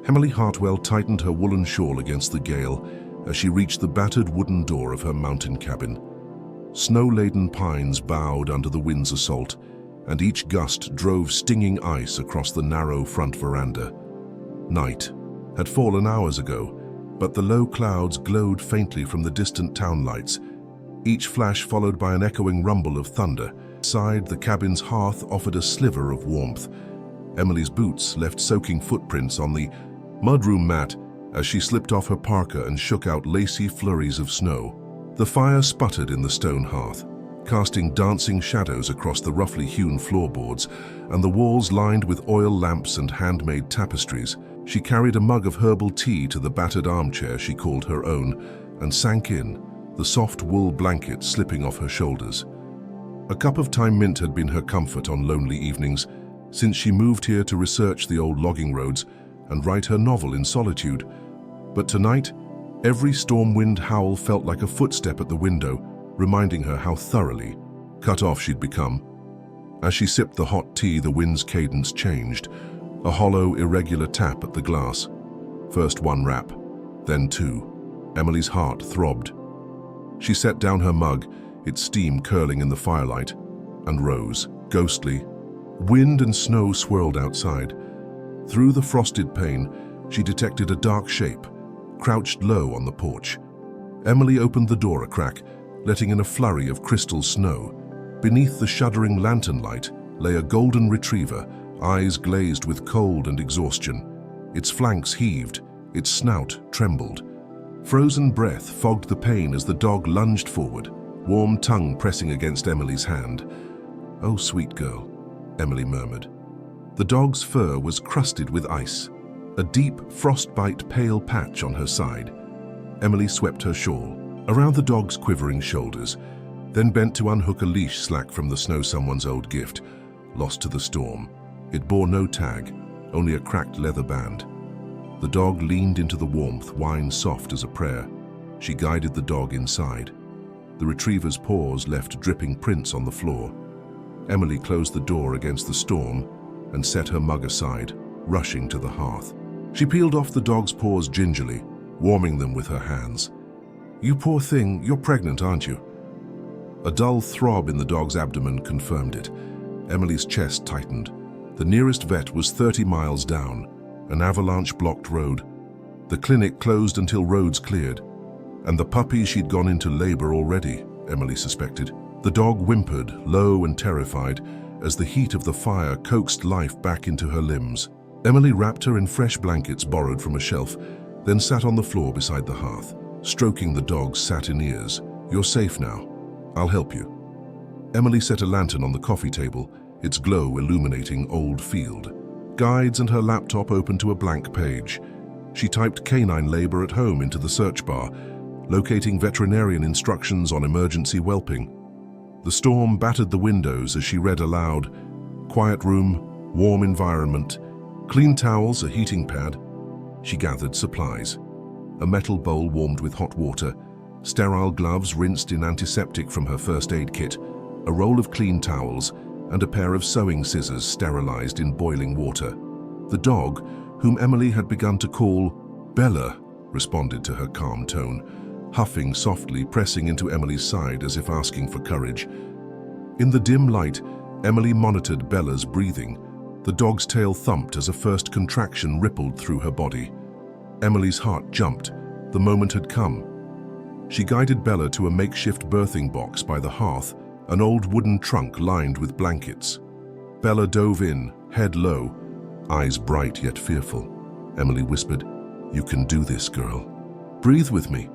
Emily Hartwell tightened her woolen shawl against the gale as she reached the battered wooden door of her mountain cabin. Snow-laden pines bowed under the wind's assault, and each gust drove stinging ice across the narrow front veranda. Night had fallen hours ago, but the low clouds glowed faintly from the distant town lights, each flash followed by an echoing rumble of thunder. Inside, the cabin's hearth offered a sliver of warmth. Emily's boots left soaking footprints on the mudroom mat as she slipped off her parka and shook out lacy flurries of snow. The fire sputtered in the stone hearth, casting dancing shadows across the roughly hewn floorboards, and the walls lined with oil lamps and handmade tapestries. She carried a mug of herbal tea to the battered armchair she called her own and sank in, the soft wool blanket slipping off her shoulders. A cup of thyme mint had been her comfort on lonely evenings since she moved here to research the old logging roads and write her novel in solitude. But tonight, every storm wind howl felt like a footstep at the window, reminding her how thoroughly cut off she'd become. As she sipped the hot tea, the wind's cadence changed, a hollow, irregular tap at the glass. First one rap, then two. Emily's heart throbbed. She set down her mug, its steam curling in the firelight, and rose, ghostly. Wind and snow swirled outside. Through the frosted pane, she detected a dark shape, crouched low on the porch. Emily opened the door a crack, letting in a flurry of crystal snow. Beneath the shuddering lantern light lay a golden retriever, eyes glazed with cold and exhaustion. Its flanks heaved, its snout trembled. Frozen breath fogged the pane as the dog lunged forward, warm tongue pressing against Emily's hand. "Oh, sweet girl," Emily murmured. The dog's fur was crusted with ice, a deep, frostbite pale patch on her side. Emily swept her shawl around the dog's quivering shoulders, then bent to unhook a leash slack from the snow, someone's old gift, lost to the storm. It bore no tag, only a cracked leather band. The dog leaned into the warmth, whine soft as a prayer. She guided the dog inside. The retriever's paws left dripping prints on the floor. Emily closed the door against the storm and set her mug aside, rushing to the hearth. She peeled off the dog's paws gingerly, warming them with her hands. "You poor thing, you're pregnant, aren't you?" A dull throb in the dog's abdomen confirmed it. Emily's chest tightened. The nearest vet was 30 miles down, an avalanche-blocked road. The clinic closed until roads cleared. And the puppy, she'd gone into labor already, Emily suspected. The dog whimpered, low and terrified, as the heat of the fire coaxed life back into her limbs. Emily wrapped her in fresh blankets borrowed from a shelf, then sat on the floor beside the hearth, stroking the dog's satin ears. "You're safe now. I'll help you." Emily set a lantern on the coffee table, its glow illuminating Old Field. Guides and her laptop opened to a blank page. She typed canine labor at home into the search bar, locating veterinarian instructions on emergency whelping. The storm battered the windows as she read aloud. Quiet room, warm environment, clean towels, a heating pad. She gathered supplies. A metal bowl warmed with hot water, sterile gloves rinsed in antiseptic from her first aid kit, a roll of clean towels, and a pair of sewing scissors sterilized in boiling water. The dog, whom Emily had begun to call Bella, responded to her calm tone, huffing softly, pressing into Emily's side as if asking for courage. In the dim light, Emily monitored Bella's breathing. The dog's tail thumped as a first contraction rippled through her body. Emily's heart jumped. The moment had come. She guided Bella to a makeshift birthing box by the hearth, an old wooden trunk lined with blankets. Bella dove in, head low, eyes bright yet fearful. Emily whispered, "You can do this, girl. Breathe with me."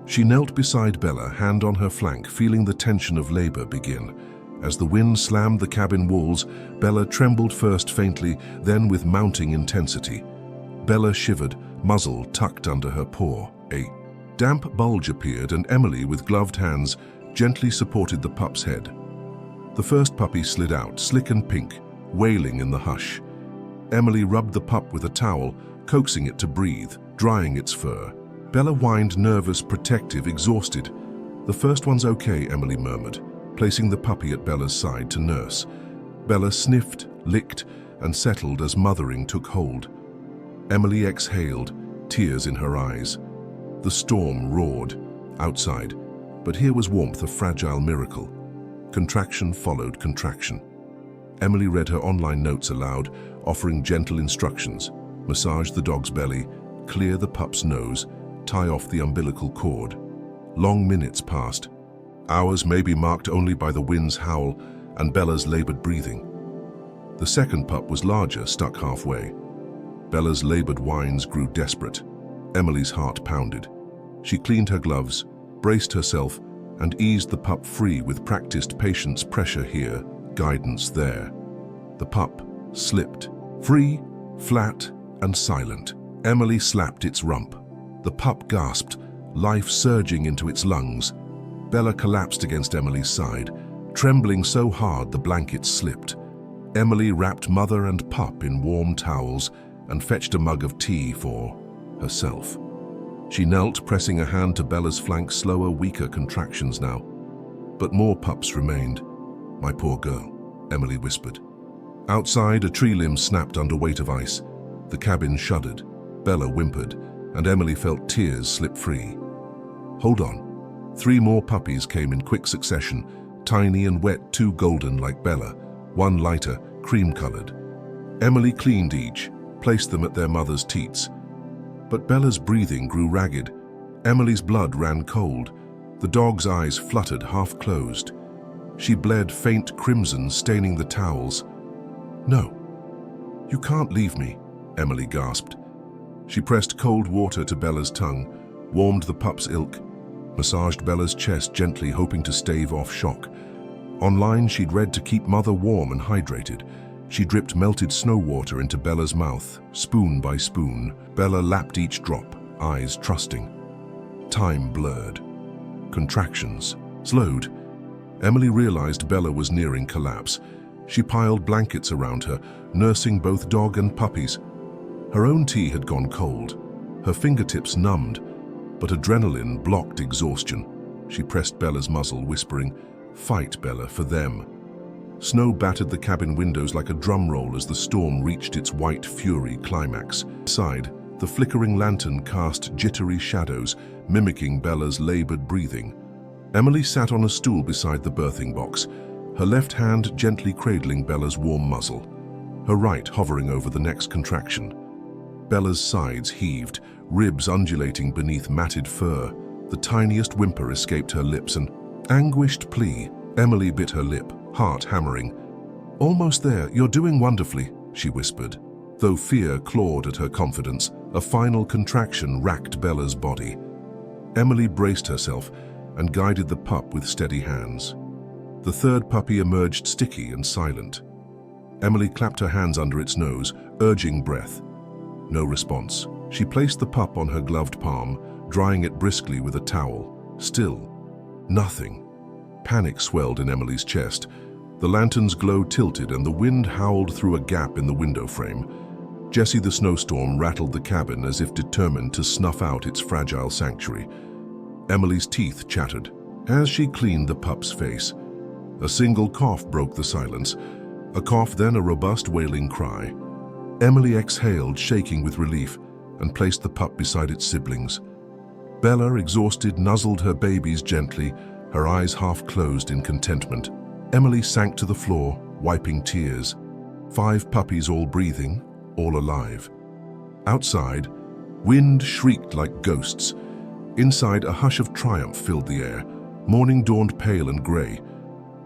She knelt beside Bella, hand on her flank, feeling the tension of labor begin. As the wind slammed the cabin walls, Bella trembled first faintly, then with mounting intensity. Bella shivered, muzzle tucked under her paw. A damp bulge appeared, and Emily, with gloved hands, gently supported the pup's head. The first puppy slid out, slick and pink, wailing in the hush. Emily rubbed the pup with a towel, coaxing it to breathe, drying its fur. Bella whined, nervous, protective, exhausted. "The first one's okay," Emily murmured, placing the puppy at Bella's side to nurse. Bella sniffed, licked, and settled as mothering took hold. Emily exhaled, tears in her eyes. The storm roared outside, but here was warmth, a fragile miracle. Contraction followed contraction. Emily read her online notes aloud, offering gentle instructions. Massage the dog's belly, clear the pup's nose, tie off the umbilical cord. Long minutes passed. Hours may be marked only by the wind's howl and Bella's labored breathing. The second pup was larger, stuck halfway. Bella's labored whines grew desperate. Emily's heart pounded. She cleaned her gloves, braced herself, and eased the pup free with practiced patience, pressure here, guidance there. The pup slipped, free, flat, and silent. Emily slapped its rump. The pup gasped, life surging into its lungs. Bella collapsed against Emily's side, trembling so hard the blankets slipped. Emily wrapped mother and pup in warm towels and fetched a mug of tea for herself. She knelt, pressing a hand to Bella's flank, slower, weaker contractions now. But more pups remained. "My poor girl," Emily whispered. Outside, a tree limb snapped under weight of ice. The cabin shuddered. Bella whimpered, and Emily felt tears slip free. "Hold on." 3 more puppies came in quick succession, tiny and wet, 2 golden like Bella, 1 lighter, cream-colored. Emily cleaned each, placed them at their mother's teats. But Bella's breathing grew ragged. Emily's blood ran cold. The dog's eyes fluttered, half closed. She bled faint crimson, staining the towels. "No, you can't leave me," Emily gasped. She pressed cold water to Bella's tongue, warmed the pup's ilk, massaged Bella's chest gently, hoping to stave off shock. Online, she'd read to keep mother warm and hydrated. She dripped melted snow water into Bella's mouth, spoon by spoon. Bella lapped each drop, eyes trusting. Time blurred. Contractions slowed. Emily realized Bella was nearing collapse. She piled blankets around her, nursing both dog and puppies. Her own tea had gone cold, her fingertips numbed, but adrenaline blocked exhaustion. She pressed Bella's muzzle, whispering, "Fight, Bella, for them." Snow battered the cabin windows like a drum roll as the storm reached its white fury climax. Inside, the flickering lantern cast jittery shadows, mimicking Bella's labored breathing. Emily sat on a stool beside the birthing box, her left hand gently cradling Bella's warm muzzle, her right hovering over the next contraction. Bella's sides heaved, ribs undulating beneath matted fur. The tiniest whimper escaped her lips, an anguished plea. Emily bit her lip, heart hammering. "Almost there, you're doing wonderfully," she whispered. Though fear clawed at her confidence, a final contraction racked Bella's body. Emily braced herself and guided the pup with steady hands. The third puppy emerged sticky and silent. Emily clapped her hands under its nose, urging breath. No response. She placed the pup on her gloved palm, drying it briskly with a towel. Still, nothing. Panic swelled in Emily's chest. The lantern's glow tilted and the wind howled through a gap in the window frame. Jessie the snowstorm rattled the cabin as if determined to snuff out its fragile sanctuary. Emily's teeth chattered as she cleaned the pup's face. A single cough broke the silence. A cough, then a robust wailing cry. Emily exhaled, shaking with relief, and placed the pup beside its siblings. Bella, exhausted, nuzzled her babies gently, her eyes half closed in contentment. Emily sank to the floor, wiping tears. 5 puppies, all breathing, all alive. Outside, wind shrieked like ghosts. Inside, a hush of triumph filled the air. Morning dawned pale and grey.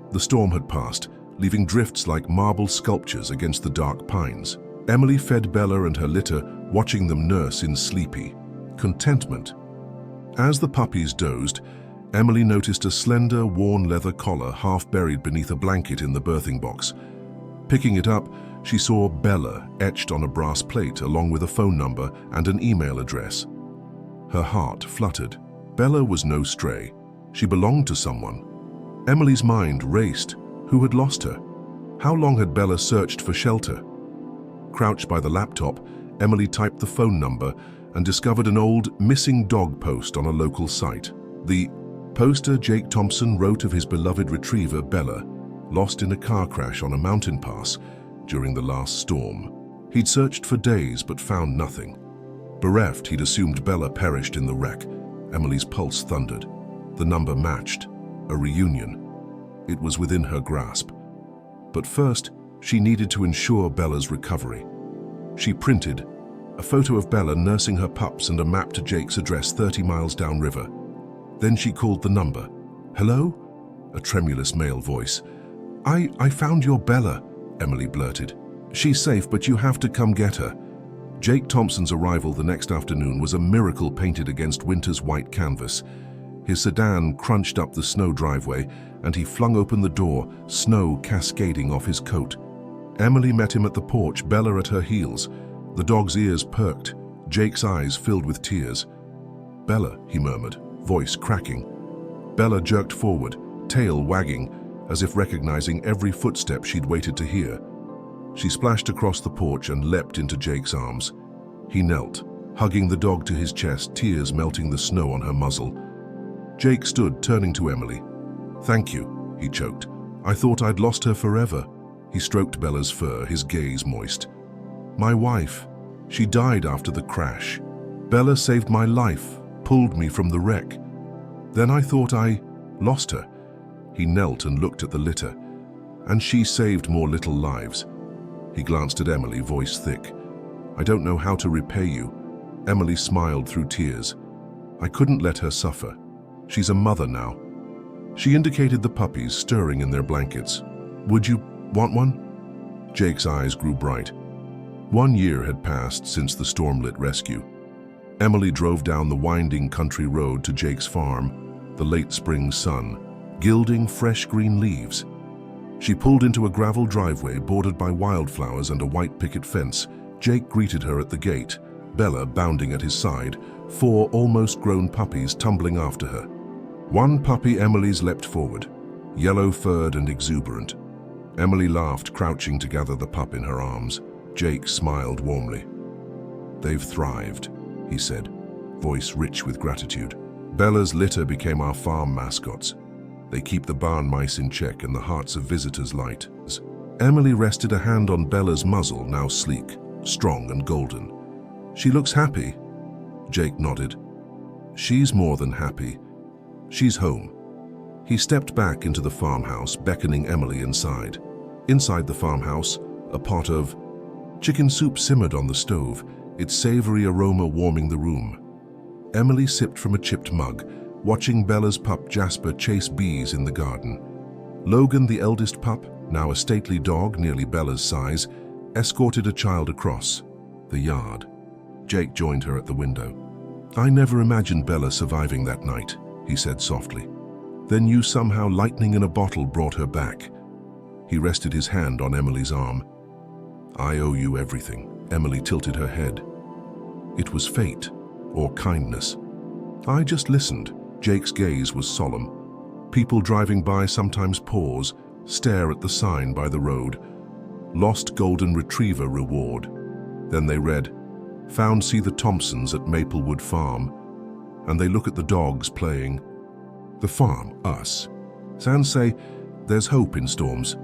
The storm had passed, leaving drifts like marble sculptures against the dark pines. Emily fed Bella and her litter, watching them nurse in sleepy contentment. As the puppies dozed, Emily noticed a slender, worn leather collar half buried beneath a blanket in the birthing box. Picking it up, she saw Bella etched on a brass plate along with a phone number and an email address. Her heart fluttered. Bella was no stray. She belonged to someone. Emily's mind raced. Who had lost her? How long had Bella searched for shelter? Crouched by the laptop, Emily typed the phone number and discovered an old missing dog post on a local site. The poster, Jake Thompson, wrote of his beloved retriever, Bella, lost in a car crash on a mountain pass during the last storm. He'd searched for days but found nothing. Bereft, he'd assumed Bella perished in the wreck. Emily's pulse thundered. The number matched. A reunion. It was within her grasp. But first, she needed to ensure Bella's recovery. She printed a photo of Bella nursing her pups and a map to Jake's address 30 miles downriver. Then she called the number. "Hello?" A tremulous male voice. I found your Bella," Emily blurted. "She's safe, but you have to come get her." Jake Thompson's arrival the next afternoon was a miracle painted against winter's white canvas. His sedan crunched up the snow driveway, and he flung open the door, snow cascading off his coat. Emily met him at the porch, Bella at her heels. The dog's ears perked, Jake's eyes filled with tears. "Bella," he murmured, voice cracking. Bella jerked forward, tail wagging, as if recognizing every footstep she'd waited to hear. She splashed across the porch and leapt into Jake's arms. He knelt, hugging the dog to his chest, tears melting the snow on her muzzle. Jake stood, turning to Emily. "Thank you," he choked. "I thought I'd lost her forever." He stroked Bella's fur, his gaze moist. "My wife. She died after the crash. Bella saved my life, pulled me from the wreck. Then I thought I lost her." He knelt and looked at the litter. "And she saved more little lives." He glanced at Emily, voice thick. "I don't know how to repay you." Emily smiled through tears. "I couldn't let her suffer. She's a mother now." She indicated the puppies stirring in their blankets. "Would you want one?" Jake's eyes grew bright. 1 year had passed since the stormlit rescue. Emily drove down the winding country road to Jake's farm, the late spring sun, gilding fresh green leaves. She pulled into a gravel driveway bordered by wildflowers and a white picket fence. Jake greeted her at the gate, Bella bounding at his side, 4 almost grown puppies tumbling after her. One puppy, Emily's, leapt forward, yellow-furred and exuberant. Emily laughed, crouching to gather the pup in her arms. Jake smiled warmly. "They've thrived," he said, voice rich with gratitude. "Bella's litter became our farm mascots. They keep the barn mice in check and the hearts of visitors light." Emily rested a hand on Bella's muzzle, now sleek, strong and golden. "She looks happy." Jake nodded. "She's more than happy. She's home." He stepped back into the farmhouse, beckoning Emily inside. Inside the farmhouse, a pot of chicken soup simmered on the stove, its savory aroma warming the room. Emily sipped from a chipped mug, watching Bella's pup Jasper chase bees in the garden. Logan, the eldest pup, now a stately dog nearly Bella's size, escorted a child across the yard. Jake joined her at the window. "I never imagined Bella surviving that night," he said softly. "Then you somehow, lightning in a bottle, brought her back." He rested his hand on Emily's arm. "I owe you everything." Emily tilted her head. "It was fate, or kindness." "I just listened." Jake's gaze was solemn. People driving by sometimes pause, stare at the sign by the road. "Lost golden retriever reward." Then they read, "Found see the Thompsons at Maplewood Farm." And they look at the dogs playing. The farm, us. Sans say, "There's hope in storms."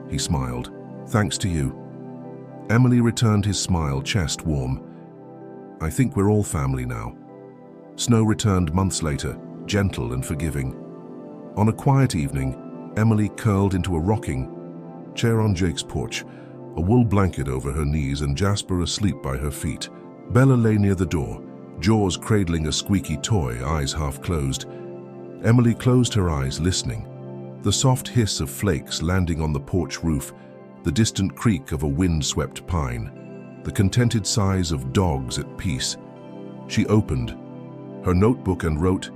He smiled. "Thanks to you." Emily returned his smile, chest warm. "I think we're all family now." Snow returned months later, gentle and forgiving. On a quiet evening, Emily curled into a rocking chair on Jake's porch, a wool blanket over her knees and Jasper asleep by her feet. Bella lay near the door, jaws cradling a squeaky toy, eyes half closed. Emily closed her eyes, listening. The soft hiss of flakes landing on the porch roof, the distant creak of a wind-swept pine, the contented sighs of dogs at peace. She opened her notebook and wrote,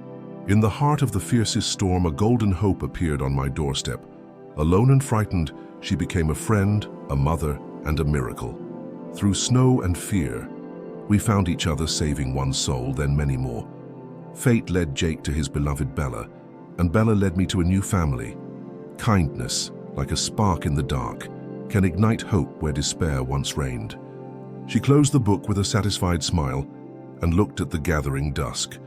"In the heart of the fiercest storm, a golden hope appeared on my doorstep. Alone and frightened, she became a friend, a mother, and a miracle. Through snow and fear, we found each other, saving one soul, then many more. Fate led Jake to his beloved Bella, and Bella led me to a new family. Kindness, like a spark in the dark, can ignite hope where despair once reigned." She closed the book with a satisfied smile and looked at the gathering dusk.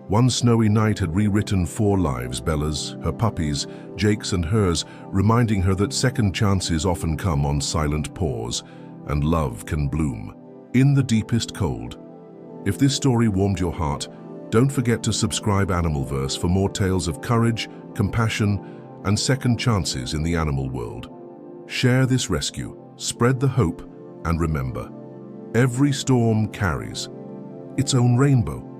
One snowy night had rewritten 4 lives, Bella's, her puppies, Jake's and hers, reminding her that second chances often come on silent pause, and love can bloom in the deepest cold. If this story warmed your heart, don't forget to subscribe AnimalVerse for more tales of courage, compassion, and second chances in the animal world. Share this rescue, spread the hope, and remember, every storm carries its own rainbow.